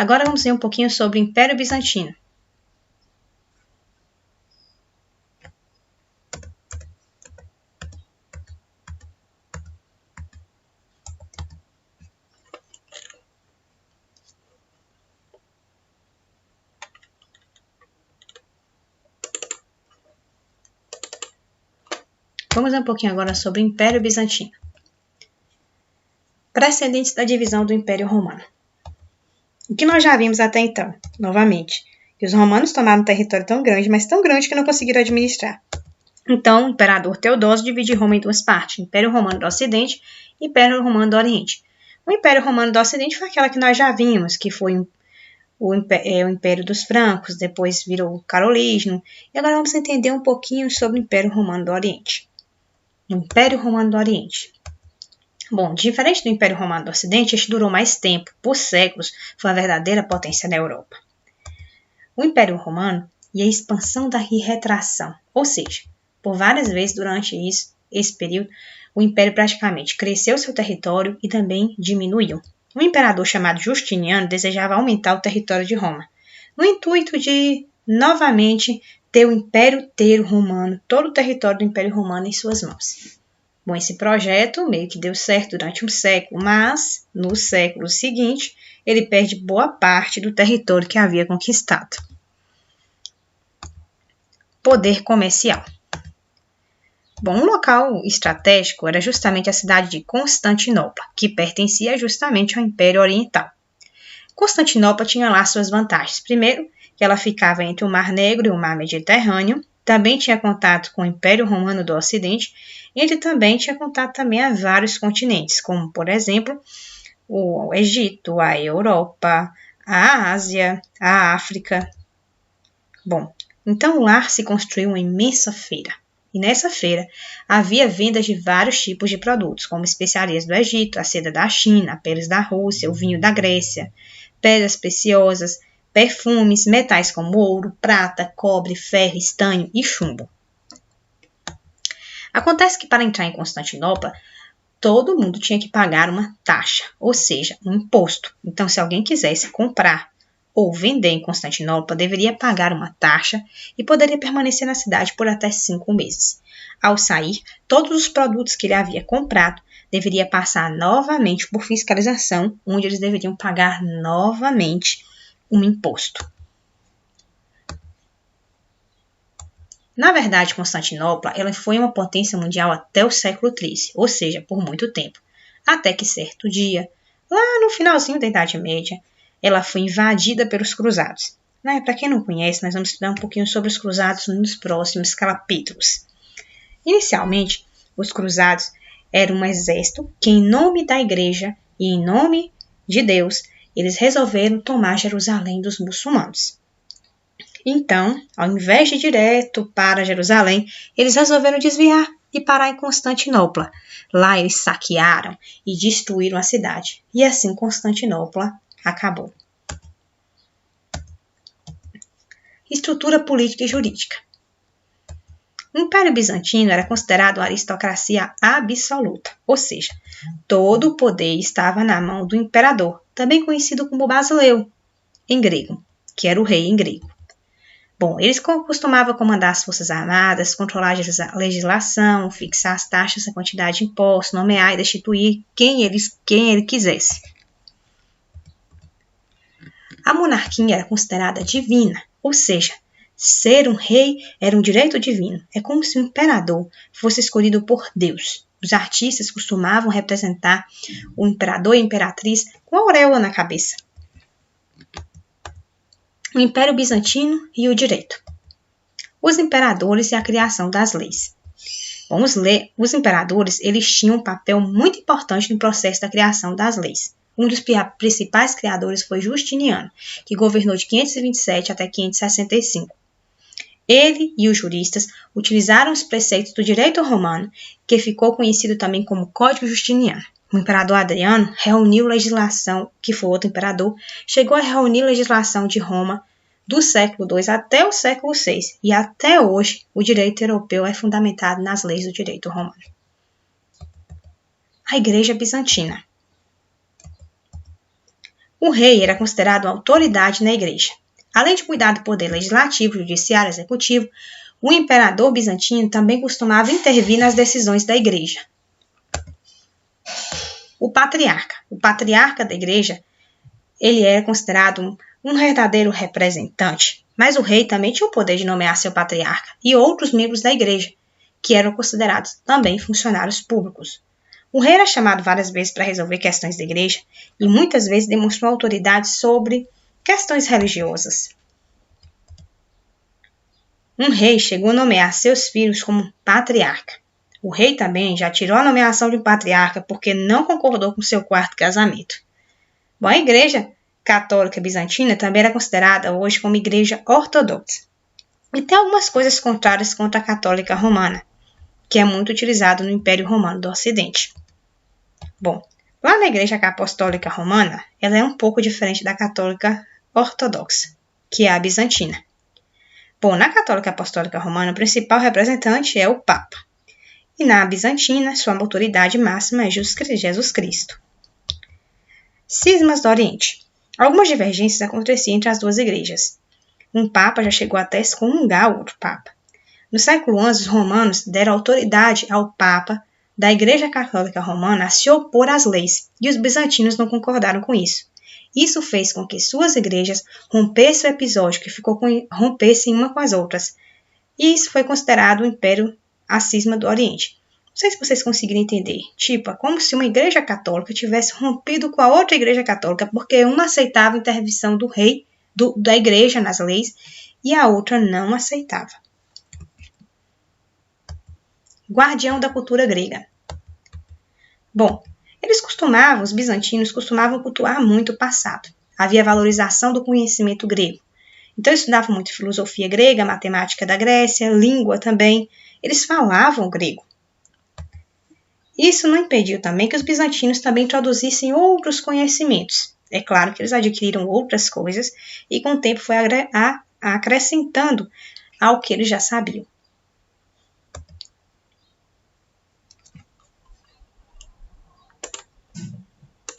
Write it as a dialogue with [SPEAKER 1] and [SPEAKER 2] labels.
[SPEAKER 1] Agora vamos ver um pouquinho sobre o Império Bizantino. Vamos ver um pouquinho agora sobre o Império Bizantino. Precedentes da divisão do Império Romano. O que nós já vimos até então, novamente, que os romanos tomaram um território tão grande, mas tão grande que não conseguiram administrar. Então, o imperador Teodósio divide Roma em duas partes, Império Romano do Ocidente e Império Romano do Oriente. O Império Romano do Ocidente foi aquela que nós já vimos, que foi o Império dos Francos, depois virou o Carolígeno, e agora vamos entender um pouquinho sobre o Império Romano do Oriente. O Império Romano do Oriente. Bom, diferente do Império Romano do Ocidente, este durou mais tempo, por séculos, foi uma verdadeira potência na Europa. O Império Romano e a expansão da retração, ou seja, por várias vezes durante esse período, o Império praticamente cresceu seu território e também diminuiu. Um imperador chamado Justiniano desejava aumentar o território de Roma, no intuito de, novamente, ter o Império inteiro romano, todo o território do Império Romano em suas mãos. Bom, esse projeto meio que deu certo durante um século, mas no século seguinte ele perde boa parte do território que havia conquistado. Poder comercial. Bom, um local estratégico era justamente a cidade de Constantinopla, que pertencia justamente ao Império Oriental. Constantinopla tinha lá suas vantagens. Primeiro, que ela ficava entre o Mar Negro e o Mar Mediterrâneo, também tinha contato com o Império Romano do Ocidente, e ele também tinha contato também a vários continentes, como, por exemplo, o Egito, a Europa, a Ásia, a África. Bom, então lá se construiu uma imensa feira. E nessa feira havia vendas de vários tipos de produtos, como especiarias do Egito, a seda da China, peles da Rússia, o vinho da Grécia, pedras preciosas, perfumes, metais como ouro, prata, cobre, ferro, estanho e chumbo. Acontece que para entrar em Constantinopla, todo mundo tinha que pagar uma taxa, ou seja, um imposto. Então, se alguém quisesse comprar ou vender em Constantinopla, deveria pagar uma taxa e poderia permanecer na cidade por até 5 meses. Ao sair, todos os produtos que ele havia comprado deveria passar novamente por fiscalização, onde eles deveriam pagar novamente um imposto. Na verdade, Constantinopla ela foi uma potência mundial até o século XIII, ou seja, por muito tempo. Até que certo dia, lá no finalzinho da Idade Média, ela foi invadida pelos cruzados. Para quem não conhece, nós vamos estudar um pouquinho sobre os cruzados nos próximos capítulos. Inicialmente, os cruzados eram um exército que, em nome da igreja e em nome de Deus, eles resolveram tomar Jerusalém dos muçulmanos. Então, ao invés de ir direto para Jerusalém, eles resolveram desviar e parar em Constantinopla. Lá eles saquearam e destruíram a cidade. E assim Constantinopla acabou. Estrutura política e jurídica. O Império Bizantino era considerado uma aristocracia absoluta, ou seja, todo o poder estava na mão do imperador, também conhecido como Basileu, em grego, que era o rei em grego. Bom, eles costumavam comandar as forças armadas, controlar a legislação, fixar as taxas, a quantidade de impostos, nomear e destituir quem ele quisesse. A monarquia era considerada divina, ou seja, ser um rei era um direito divino. É como se o imperador fosse escolhido por Deus. Os artistas costumavam representar o imperador e a imperatriz com a auréola na cabeça. O Império Bizantino e o direito. Os imperadores e a criação das leis. Vamos ler. Os imperadores eles tinham um papel muito importante no processo da criação das leis. Um dos principais criadores foi Justiniano, que governou de 527 até 565. Ele e os juristas utilizaram os preceitos do direito romano, que ficou conhecido também como Código Justiniano. O imperador Adriano reuniu legislação, que foi outro imperador, chegou a reunir legislação de Roma do século II até o século VI, e até hoje o direito europeu é fundamentado nas leis do direito romano. A Igreja Bizantina. O rei era considerado uma autoridade na igreja. Além de cuidar do poder legislativo, judiciário e executivo, o imperador bizantino também costumava intervir nas decisões da igreja. O patriarca. O patriarca da igreja, ele era considerado um verdadeiro representante, mas o rei também tinha o poder de nomear seu patriarca e outros membros da igreja, que eram considerados também funcionários públicos. O rei era chamado várias vezes para resolver questões da igreja e muitas vezes demonstrou autoridade sobre questões religiosas. Um rei chegou a nomear seus filhos como patriarca. O rei também já tirou a nomeação de um patriarca porque não concordou com seu quarto casamento. Bom, a igreja católica bizantina também era considerada hoje como igreja ortodoxa. E tem algumas coisas contrárias contra a católica romana, que é muito utilizado no Império Romano do Ocidente. Bom, lá na igreja apostólica romana, ela é um pouco diferente da católica ortodoxa, que é a bizantina. Bom, na católica apostólica romana, o principal representante é o Papa. E na bizantina, sua autoridade máxima é Jesus Cristo. Cismas do Oriente. Algumas divergências aconteciam entre as duas igrejas. Um papa já chegou até a excomungar o outro papa. No século XI, os romanos deram autoridade ao papa da Igreja Católica Romana a se opor às leis, e os bizantinos não concordaram com isso. Isso fez com que suas igrejas rompessem o episódio, que rompessem uma com as outras. E isso foi considerado o Império a Cisma do Oriente. Não sei se vocês conseguiram entender. Tipo, é como se uma igreja católica tivesse rompido com a outra igreja católica, porque uma aceitava a intervenção do rei, da igreja nas leis, e a outra não aceitava. Guardião da cultura grega. Bom, os bizantinos costumavam cultuar muito o passado. Havia valorização do conhecimento grego. Então, estudavam muito filosofia grega, matemática da Grécia, língua também. Eles falavam grego. Isso não impediu também que os bizantinos também introduzissem outros conhecimentos. É claro que eles adquiriram outras coisas e com o tempo foi acrescentando ao que eles já sabiam.